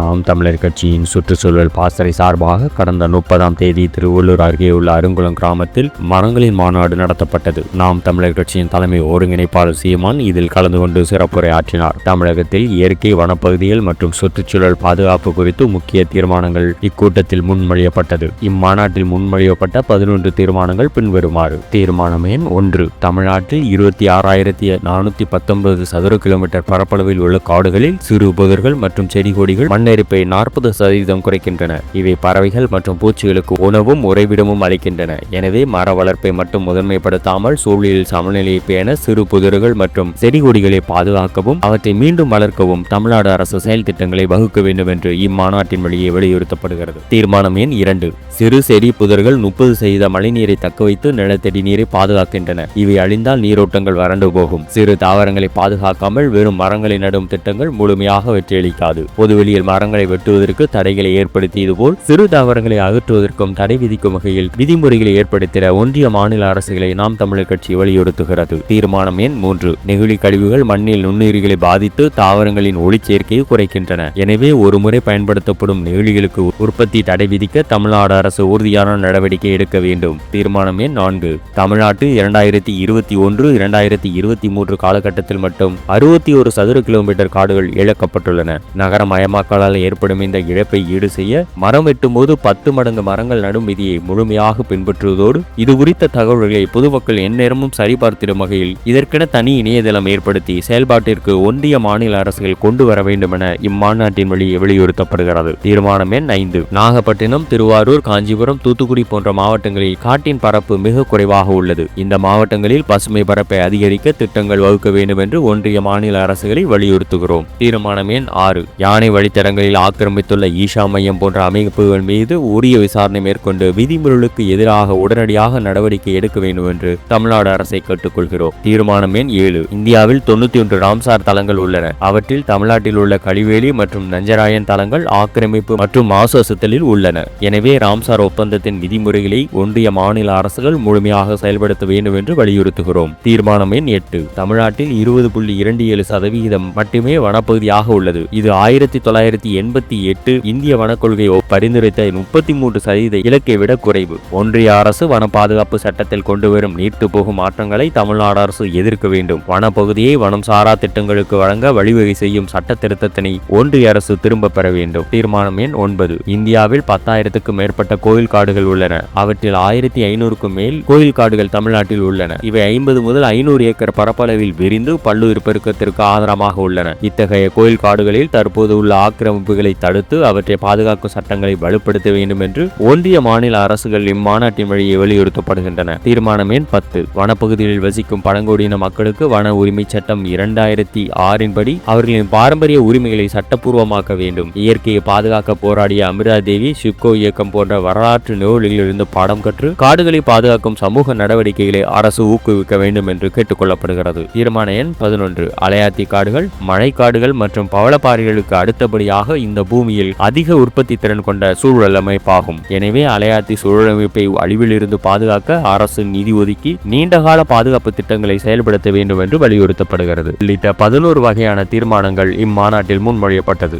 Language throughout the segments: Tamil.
நாம் தமிழர் கட்சியின் சுற்றுச்சூழல் பாசறை சார்பாக கடந்த 30ஆம் தேதி திருவள்ளூர் அருகே உள்ள அருங்குளம் கிராமத்தில் மரங்களின் மாநாடு நடத்தப்பட்டது. நாம் தமிழர் கட்சியின் தலைமை ஒருங்கிணைப்பாளர் சீமான் இதில் கலந்து கொண்டு சிறப்புரை ஆற்றினார். தமிழகத்தில் இயற்கை வனப்பகுதிகள் மற்றும் சுற்றுச்சூழல் பாதுகாப்பு குறித்து முக்கிய தீர்மானங்கள் இக்கூட்டத்தில் முன்மொழியப்பட்டது. இம்மாநாட்டில் முன்மொழியப்பட்ட 11 தீர்மானங்கள் பின்வருமாறு. தீர்மானம் எண் 1. தமிழ்நாட்டில் 26,419 சதுர கிலோமீட்டர் பரப்பளவில் உள்ள காடுகளில் சிறு புதர்கள் மற்றும் செடி கொடிகள் மண்ணெரிப்பை 40% குறைக்கின்றன. இவை பறவைகள் மற்றும் பூச்சிகளுக்கு உணவும் உறைவிடமும் அளிக்கின்றன. எனவே மர வளர்ப்பை மட்டும் முதன்மைப்படுத்தாமல் சூழலில் சமநிலையை பேண சிறு புதர்கள் மற்றும் செடி கொடிகளை பாதுகாக்கவும் அவற்றை மீண்டும் வளர்க்கவும் தமிழ்நாடு அரசு செயல் திட்டங்களை வகுக்க வேண்டும் என்று இம்மாநாட்டின் வழியே வலியுறுத்தப்படுகிறது. தீர்மானம் எண் 2. சிறு செடி புதர்கள் 30% மழைநீரை தக்கவைத்து நிலத்தடி நீரை பாதுகாக்கின்றன. இவை அழிந்தால் நீரோட்டங்கள் வறண்டு போகும். சிறு தாவரங்களை பாதுகாக்காமல் வெறும் மரங்களை நடும் திட்டங்கள் முழுமையாக வெற்றியளிக்காது. பொதுவெளியில் மரங்களை வெட்டுவதற்கு தடைகளை ஏற்படுத்தியது போல் சிறு தாவரங்களை அகற்றுவதற்கும் தடை விதிக்கும் வகையில் விதிமுறைகளை ஏற்படுத்திட ஒன்றிய மாநில அரசுகளை நாம் தமிழர் கட்சி வலியுறுத்துகிறது. தீர்மானம் எண் 3. நெகிழி கழிவுகள் மண்ணில் நுண்ணுயிரிகளை பாதித்து தாவரங்களின் ஒளிச்சேர்க்கையை குறைக்கின்றன. எனவே ஒரு முறை பயன்படுத்தப்படும் நெகிழிகளுக்கு உற்பத்தி தடை விதிக்க தமிழ்நாடு அரசு உறுதியான நடவடிக்கை எடுக்க வேண்டும். தீர்மானம் எண் 4. தமிழ்நாட்டில் 2021-2023 காலகட்டத்தில் மட்டும் 61 சதுர கிலோமீட்டர் காடுகள் இழக்கப்பட்டுள்ளன. நகரமயமாக்கலால் ஏற்படும் இந்த இழப்பை ஈடு செய்ய மரம் வெட்டும் போது 10 மடங்கு மரங்கள் நடும் விதியை முழுமையாக பின்பற்றுவதோடு இது குறித்த தகவல்களை பொதுமக்கள் எந்நேரமும் சரிபார்த்திடும் வகையில் இதற்கென தனி இணையதளம் ஏற்படுத்தி செயல்பாட்டிற்கு ஒன்றிய மாநில அரசுகள் கொண்டு வர வேண்டும் என இம்மாநாட்டின் வழி வலியுறுத்தப்படுகிறது. தீர்மானம் எண் 5. நாகப்பட்டினம், திருவாரூர், காஞ்சிபுரம், தூத்துக்குடி போன்ற மாவட்டங்களில் காட்டின் பரப்பு மிக குறைவாக உள்ளது. இந்த மாவட்டங்களில் பசுமை பரப்பை அதிகரிக்க திட்டங்கள் வகுக்க வேண்டும் என்று ஒன்றிய மாநில அரசுகளை வலியுறுத்துகிறோம். தீர்மானம் எண் 6. யானை வழித்தடங்களில் ஆக்கிரமித்துள்ள ஈஷா மையம் போன்ற அமைப்புகள் மீது உரிய விசாரணை மேற்கொண்டு விதிமுறைகளுக்கு எதிராக உடனடியாக நடவடிக்கை எடுக்க வேண்டும் என்று தமிழ்நாடு அரசை கேட்டுக்கொள்கிறோம். தீர்மானம் எண் 7. இந்தியாவில் 91 ராம்சார் தலங்கள் உள்ளன. அவற்றில் தமிழ்நாட்டில் உள்ள கழிவேலி மற்றும் நஞ்சராயன் தலங்கள் ஆக்கிரமிப்பு மற்றும் மாசுத்தலில் உள்ளன. எனவே ராம்சார் ஒப்பந்தத்தின் விதிமுறைகளை ஒன்றிய மாநில அரசுகள் முழுமையாக செயல்படுத்த வேண்டும் என்று வலியுறுத்துகிறோம். தீர்மானம் எண் 8. தமிழ்நாட்டில் 20.27% மட்டுமே வனப்பகுதியாக உள்ளது. இது 1988 இந்திய வனக்கொள்கை பரிந்துரைத்த 33% இலக்கை விட குறைவு. ஒன்றிய அரசு வன பாதுகாப்பு சட்டத்தில் கொண்டு வரும் நீர்த்து போகும் மாற்றங்களை தமிழ்நாடு அரசு எதிர்க்க வேண்டும். வனப்பகுதியை வனம் சாரா திட்டங்களுக்கு வழங்க வழிவகை செய்யும் சட்ட திருத்தத்தினை ஒன்றிய அரசு திரும்ப பெற வேண்டும். தீர்மானம் எண் 9. இந்தியாவில் 10,000க்கும் மேற்பட்ட கோயில் காடுகள் உள்ளன. அவற்றில் 1,500க்கும் மேல் கோயில் காடுகள் தமிழ்நாட்டில் உள்ளன. இவை 50 முதல் 500 ஏக்கர் பரப்பளவில் விரிந்து பல்லுயிர் பெருக்கத்திற்கு ஆதாரமாக உள்ளன. இத்தகைய கோயில் காடுகளில் தற்போது உள்ள ஆக்கிரமிப்புகளை தடுத்து அவற்றை பாதுகாக்கும் சட்டங்களை வலுப்படுத்த வேண்டும் என்று ஒன்றிய மாநில அரசுகள் இம்மாநாட்டின் வழியே வலியுறுத்தப்படுகின்றன. தீர்மானம் எண் 10. வனப்பகுதிகளில் வசிக்கும் பழங்குடியின மக்களுக்கு வன உரிமை சட்டம் 2006 படி அவர்களின் பாரம்பரிய உரிமைகளை சட்டப்பூர்வமாக்க வேண்டும். இயற்கையை பாதுகாக்க போராடிய அமிர்தா தேவி, சிப்கோ இயக்கம் போன்ற வரலாற்று நூல்களிலிருந்து பாடம் கற்று காடுகளை பாதுகாக்கும் சமூக நடவடிக்கைகளை அரசு ஊக்குவிக்க வேண்டும் என்று கேட்டுக்கொள்ளப்படுகிறது. தீர்மான எண் 11. அலையாத்தி காடுகள், மழைக்காடுகள் மற்றும் பவளப்பாறைகளுக்கு அடுத்தபடியாக இந்த பூமியில் அதிக உற்பத்தி திறன் கொண்ட சூழல் அமைப்பாகும். எனவே அலையாத்தி சூழலமைப்பை அழிவிலிருந்து பாதுகாக்க அரசு நிதி ஒதுக்கி நீண்டகால பாதுகாப்பு திட்டங்களை செயல்படுத்த வேண்டும் என்று வலியுறுத்தப்படுகிறது. உள்ளிட்ட 11 வகையான தீர்மானங்கள் இம்மாநாட்டில் முன்மொழியப்பட்டது.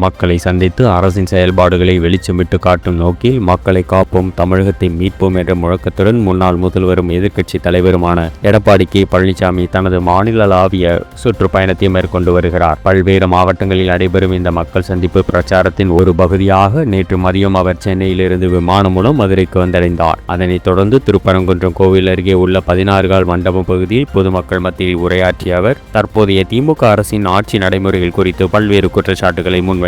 மக்களை சந்தித்து அரசின் செயல்பாடுகளை வெளிச்சமிட்டு காட்டும் நோக்கில் மக்களை காப்போம், தமிழகத்தை மீட்போம் என்ற முழக்கத்துடன் முன்னாள் முதல்வரும் எதிர்க்கட்சி தலைவருமான எடப்பாடி கே. பழனிசாமி தனது மாநிலளாவிய சுற்றுப்பயணத்தை மேற்கொண்டு வருகிறார். பல்வேறு மாவட்டங்களில் நடைபெறும் இந்த மக்கள் சந்திப்பு பிரச்சாரத்தின் ஒரு பகுதியாக நேற்று மதியம் அவர் சென்னையிலிருந்து விமானம் மூலம் மதுரைக்கு வந்தடைந்தார். அதனைத் தொடர்ந்து திருப்பரங்குன்றம் கோவில் அருகே உள்ள 16 கால் மண்டபம் பகுதியில் பொதுமக்கள் மத்தியில் உரையாற்றிய அவர் தற்போதைய திமுக அரசின் ஆட்சி நடைமுறைகள் குறித்து பல்வேறு குற்றச்சாட்டுகளை முன்வைத்தார்.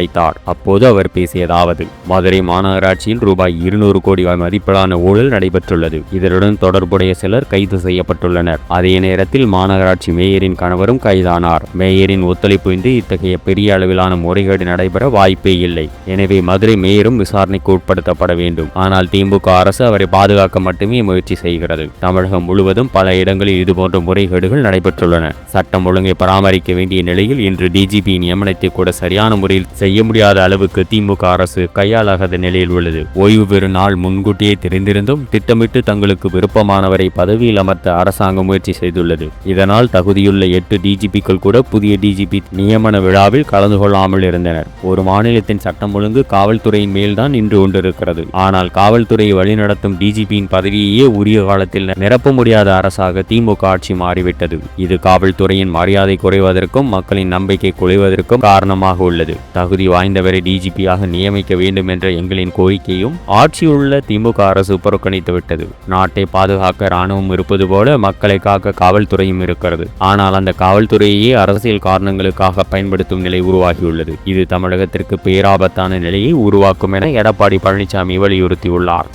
அப்போது அவர் பேசியதாவது: மதுரை மாநகராட்சியில் ரூபாய் 200 கோடி மதிப்பிலான ஊழல் நடைபெற்றுள்ளது. இதனுடன் தொடர்புடைய சிலர் கைது செய்யப்பட்டுள்ளனர். அதே நேரத்தில் மாநகராட்சி மேயரின் கணவரும் கைதானார். மேயரின் ஒத்துழைப்பு இன்றி இத்தகைய பெரிய அளவிலான முறைகேடு நடைபெற வாய்ப்பே இல்லை. எனவே மதுரை மேயரும் விசாரணைக்கு உட்படுத்தப்பட வேண்டும். ஆனால் திமுக அரசு அவரை பாதுகாக்க மட்டுமே முயற்சி செய்கிறது. தமிழகம் முழுவதும் பல இடங்களில் இதுபோன்ற முறைகேடுகள் நடைபெற்றுள்ளன. சட்டம் ஒழுங்கை பராமரிக்க வேண்டிய நிலையில் இன்று டிஜிபி நியமனத்தை கூட சரியான முறையில் செய்ய முடியாத அளவுக்கு திமுக அரசு கையாளாகாத நிலையில் உள்ளது. ஓய்வு பெறும் நாள் முன்கூட்டியே தெரிந்திருந்தும் திட்டமிட்டு தங்களுக்கு விருப்பமானவரை பதவியில் அமர்த்த அரசாங்கம் முயற்சி செய்துள்ளது. இதனால் தகுதியுள்ள 8 டிஜிபிக்கள் கூட புதிய டிஜிபி நியமன விழாவில் கலந்து கொள்ளாமல் இருந்தனர். ஒரு மாநிலத்தின் சட்டம் ஒழுங்கு காவல்துறையின் மேல்தான் நின்று கொண்டிருக்கிறது. ஆனால் காவல்துறையை வழிநடத்தும் டிஜிபியின் பதவியையே உரிய காலத்தில் நிரப்ப முடியாத அரசாக திமுக ஆட்சி மாறிவிட்டது. இது காவல்துறையின் மரியாதை குறைவதற்கும் மக்களின் நம்பிக்கை குறைவதற்கும் காரணமாக உள்ளது. தகுதி வாய்ந்தவரை டிஜிபியாக நியமிக்க வேண்டும் என்ற எங்களின் கோரிக்கையும் ஆட்சியுள்ள திமுக அரசு புறக்கணித்துவிட்டது. நாட்டை பாதுகாக்க ராணுவம் இருப்பது போல மக்களை காக்க காவல்துறையும் இருக்கிறது. ஆனால் அந்த காவல்துறையே அரசியல் காரணங்களுக்காக பயன்படுத்தும் நிலை உருவாகியுள்ளது. இது தமிழகத்திற்கு பேராபத்தான நிலையை உருவாக்கும் என எடப்பாடி பழனிசாமி வலியுறுத்தியுள்ளார்.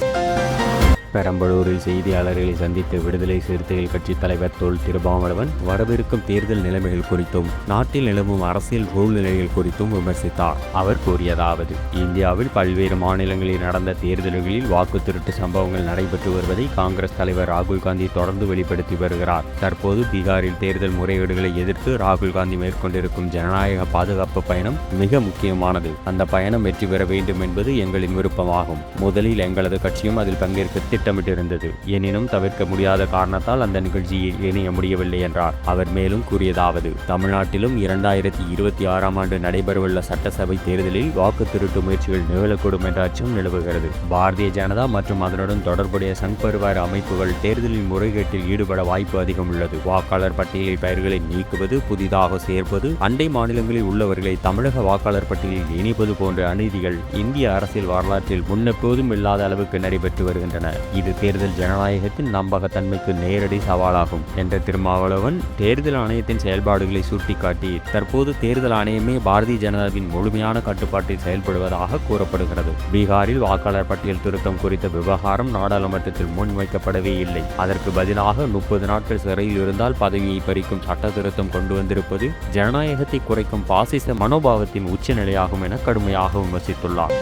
பெரம்பலூரில் செய்தியாளர்களை சந்தித்த விடுதலை சிறுத்தைகள் கட்சி தலைவர் தொல் திருமாவளவன் வரவிருக்கும் தேர்தல் நிலைமைகள் குறித்தும் நாட்டில் நிலவும் அரசியல் சூழ்நிலைகள் குறித்தும் விமர்சித்தார். அவர் கூறியதாவது: இந்தியாவில் பல்வேறு மாநிலங்களில் நடந்த தேர்தல்களில் வாக்கு திருட்டு சம்பவங்கள் நடைபெற்று வருவதை காங்கிரஸ் தலைவர் ராகுல் காந்தி தொடர்ந்து வெளிப்படுத்தி வருகிறார். தற்போது பீகாரில் தேர்தல் முறைகேடுகளை எதிர்த்து ராகுல் காந்தி மேற்கொண்டிருக்கும் ஜனநாயக பாதுகாப்பு பயணம் மிக முக்கியமானது. அந்த பயணம் வெற்றி பெற வேண்டும் என்பது எங்களின் விருப்பமாகும். முதலில் எங்களது கட்சியும் அதில் பங்கேற்க திட்டமிட்டிருந்தது. எனினும் தவிர்க்க முடியாத காரணத்தால் அந்த நிகழ்ச்சியில் இணைய முடியவில்லை என்றார். அவர் மேலும் கூறியதாவது: தமிழ்நாட்டிலும் 2026ஆம் ஆண்டு நடைபெறவுள்ள சட்டசபை தேர்தலில் வாக்கு திருட்டு முயற்சிகள் நிகழக்கூடும் என்ற அச்சம் நிலவுகிறது. பாரதிய ஜனதா மற்றும் அதனுடன் தொடர்புடைய சங் பரிவார அமைப்புகள் தேர்தலில் முறைகேட்டில் ஈடுபட வாய்ப்பு அதிகம் உள்ளது. வாக்காளர் பட்டியலில் பெயர்களை நீக்குவது, புதிதாக சேர்ப்பது, அண்டை மாநிலங்களில் உள்ளவர்களை தமிழக வாக்காளர் பட்டியலில் இணைப்பது போன்ற அநீதிகள் இந்திய அரசியல் வரலாற்றில் முன்னெப்போதும் இல்லாத அளவுக்கு நடைபெற்று வருகின்றன. இது தேர்தல் ஜனநாயகத்தின் நம்பகத்தன்மைக்கு நேரடி சவாலாகும் என்ற திருமாவளவன் தேர்தல் ஆணையத்தின் செயல்பாடுகளை சுட்டிக்காட்டி, தற்போது தேர்தல் ஆணையமே பாரதிய ஜனதாவின் முழுமையான கட்டுப்பாட்டில் செயல்படுவதாக கூறப்படுகிறது. பீகாரில் வாக்காளர் பட்டியல் திருத்தம் குறித்த விவகாரம் நாடாளுமன்றத்தில் முன்வைக்கப்படவே இல்லை. அதற்கு பதிலாக 30 நாட்கள் சிறையில் இருந்தால் பதவியை பறிக்கும் சட்ட திருத்தம் கொண்டு வந்திருப்பது ஜனநாயகத்தை குறைக்கும் பாசிச மனோபாவத்தின் உச்சநிலையாகும் என கடுமையாக விமர்சித்துள்ளார்.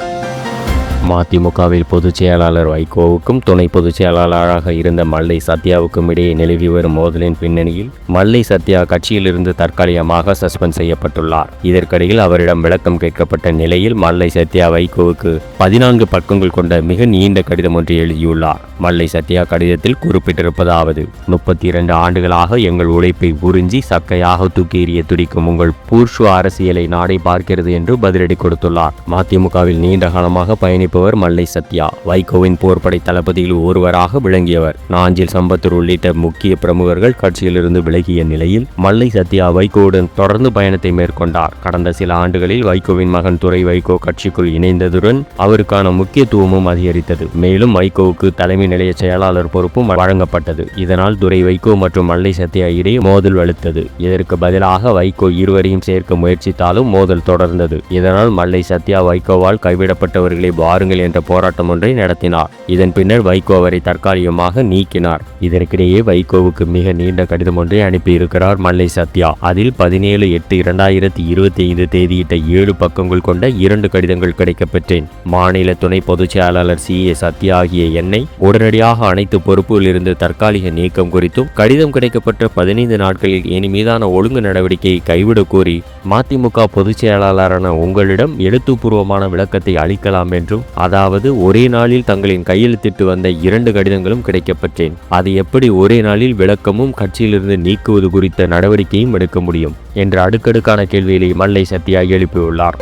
மதிமுகவில் பொதுச் செயலாளர் வைகோவுக்கும் துணை பொதுச் செயலாளராக இருந்த மல்லை சத்யாவுக்கும் இடையே நிலவி வரும் மோதலின் பின்னணியில் மல்லை சத்யா கட்சியிலிருந்து தற்காலிகமாக சஸ்பெண்ட் செய்யப்பட்டுள்ளார். இதற்கிடையில் அவரிடம் விளக்கம் கேட்கப்பட்ட நிலையில் மல்லை சத்யா வைகோவுக்கு 14 பக்கங்கள் கொண்ட மிக நீண்ட கடிதம் ஒன்று எழுதியுள்ளார். மல்லை சத்யா கடிதத்தில் குறிப்பிட்டிருப்பதாவது: 32 ஆண்டுகளாக எங்கள் உழைப்பை உறிஞ்சி சக்கையாக தூக்கி எறிய துடிக்கும் உங்கள் பூர்ஷு அரசியலை நாடை பார்க்கிறது என்று பதிலடி கொடுத்துள்ளார். மதிமுகவில் நீண்ட காலமாக பயணிப்பவர் மல்லை சத்யா வைகோவின் போர்படை தளபதியில் ஒருவராக விளங்கியவர். நாஞ்சில் சம்பத்தூர் உள்ளிட்ட முக்கிய பிரமுகர்கள் கட்சியிலிருந்து விலகிய நிலையில் மல்லை சத்யா வைகோவுடன் தொடர்ந்து பயணத்தை மேற்கொண்டார். கடந்த சில ஆண்டுகளில் வைகோவின் மகன் துரை வைகோ கட்சிக்குள் இணைந்ததுடன் அவருக்கான முக்கியத்துவமும் அதிகரித்தது. மேலும் வைகோவுக்கு தலைமை நிலைய செயலாளர் பொறுப்பும் வழங்கப்பட்டது. இதனால் துரை வைகோ மற்றும் மல்லை சத்யா இடையே மோதல் வலுத்தது. இதற்கு பதிலாக வைகோ இருவரையும் சேர்க்க முயற்சித்தாலும் மோதல் தொடர்ந்தது. இதனால் மல்லை சத்யா வைகோவால் கைவிடப்பட்டவர்களை வாருங்கள் என்ற போராட்டம் ஒன்றை நடத்தினார். இதன் பின்னர் வைகோ அவரை தற்காலிகமாக நீக்கினார். இதற்கிடையே வைகோவுக்கு மிக நீண்ட கடிதம் ஒன்றை அனுப்பியிருக்கிறார் மல்லை சத்யா. அதில் 17/8/2025 தேதியிட்ட 7 பக்கங்கள் கொண்ட 2 கடிதங்கள் கிடைக்கப்பெற்றேன். மாநில துணை பொதுச் செயலாளர் CA சத்யா ஆகிய என்னை உடனடியாக அனைத்து பொறுப்பில் இருந்து தற்காலிக நீக்கம் குறித்தும் கடிதம் கிடைக்கப்பட்ட 15 நாட்களில் என் மீதான ஒழுங்கு நடவடிக்கையை கைவிட கோரி மதிமுக பொதுச் செயலாளரான உங்களிடம் எழுத்துப்பூர்வமான விளக்கத்தை அளிக்கலாம் என்றும், அதாவது ஒரே நாளில் தங்களின் கையெழுத்திட்டு வந்த 2 கடிதங்களும் கிடைக்கப்பெற்றேன். அது எப்படி ஒரே நாளில் விளக்கமும் கட்சியிலிருந்து நீக்குவது குறித்த நடவடிக்கையும் எடுக்க முடியும் என்ற அடுக்கடுக்கான கேள்வியை மல்லை சத்யா எழுப்பியுள்ளார்.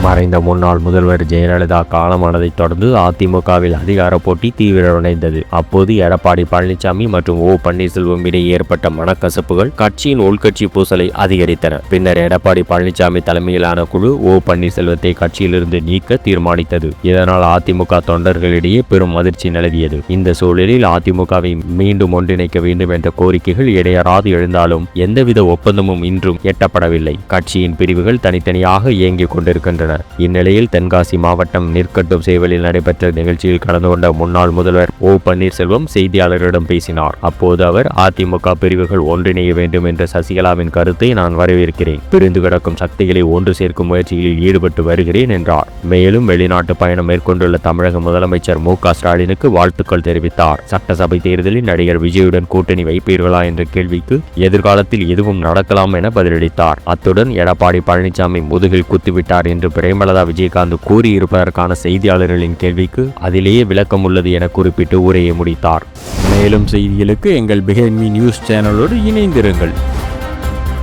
மறைந்த முன்னாள் முதல்வர் ஜெயலலிதா காலமானதைத் தொடர்ந்து அதிமுகவில் அதிகார போட்டி தீவிரமடைந்தது. அப்போது எடப்பாடி பழனிசாமி மற்றும் பன்னீர்செல்வம் இடையே ஏற்பட்ட மனக்கசப்புகள் கட்சியின் உள்கட்சி பூசலை அதிகரித்தன. பின்னர் எடப்பாடி பழனிசாமி தலைமையிலான குழு பன்னீர்செல்வத்தை கட்சியிலிருந்து நீக்க தீர்மானித்தது. இதனால் அதிமுக தொண்டர்களிடையே பெரும் அதிர்ச்சி நிலவியது. இந்த சூழலில் அதிமுகவை மீண்டும் ஒன்றிணைக்க வேண்டும் என்ற கோரிக்கைகள் இடையறாது எழுந்தாலும் எந்தவித ஒப்பந்தமும் இன்றும் எட்டப்படவில்லை. கட்சியின் பிரிவுகள் தனித்தனியாக இயங்கிக் கொண்டிருக்கின்றன. வருகின்றன. இந்நிலையில் தென்காசி மாவட்டம் நீர்கட்டும் சேவலில் நடைபெற்ற நிகழ்ச்சியில் கலந்து கொண்ட முன்னாள் முதல்வர் ஓ பன்னீர்செல்வம் செய்தியாளர்களிடம் பேசினார். அப்போது அவர் அதிமுக பிரிவுகள் ஒன்றிணைய வேண்டும் என்ற சசிகலாவின் கருத்தை நான் வரவேற்கிறேன். பிரிந்து கிடக்கும் சக்திகளை ஒன்று சேர்க்கும் முயற்சியில் ஈடுபட்டு வருகிறேன் என்றார். மேலும் வெளிநாட்டு பயணம் மேற்கொண்டுள்ள தமிழக முதலமைச்சர் மு க ஸ்டாலினுக்கு வாழ்த்துக்கள் தெரிவித்தார். சட்டசபை தேர்தலில் நடிகர் விஜயுடன் கூட்டணி வைப்பீர்களா என்ற கேள்விக்கு எதிர்காலத்தில் எதுவும் நடக்கலாம் என பதிலளித்தார். அத்துடன் எடப்பாடி பழனிசாமி முதுகில் குத்திவிட்டார் என்று பிரேமலதா விஜயகாந்த் கூறியிருப்பதற்கான செய்தியாளர்களின் கேள்விக்கு அதிலேயே விளக்கம் உள்ளது என குறிப்பிட்டு உரையை முடித்தார். மேலும் செய்திகளுக்கு எங்கள் பிஹைண்ட் மீ நியூஸ் சேனலோடு இணைந்திருங்கள்.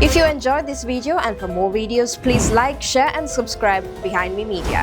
If you enjoyed this video and for more videos, please like, share and subscribe Behind Me Media.